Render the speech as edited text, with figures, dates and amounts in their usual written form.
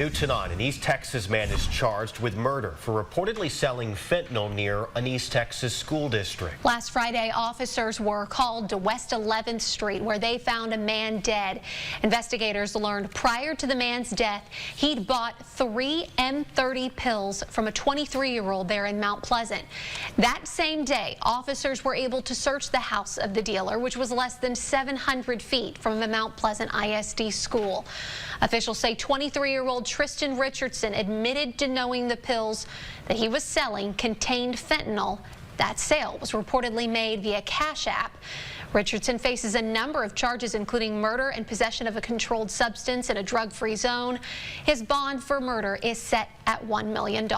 New tonight, an East Texas man is charged with murder for reportedly selling fentanyl near an East Texas school district. Last Friday, officers were called to West 11th Street where they found a man dead. Investigators learned prior to the man's death, he'd bought 3 M30 pills from a 23-year-old there in Mount Pleasant. That same day, officers were able to search the house of the dealer, which was less than 700 feet from the Mount Pleasant ISD school. Officials say 23-year-old Tristan Richardson admitted to knowing the pills that he was selling contained fentanyl. That sale was reportedly made via Cash App. Richardson faces a number of charges, including murder and possession of a controlled substance in a drug-free zone. His bond for murder is set at $1 million.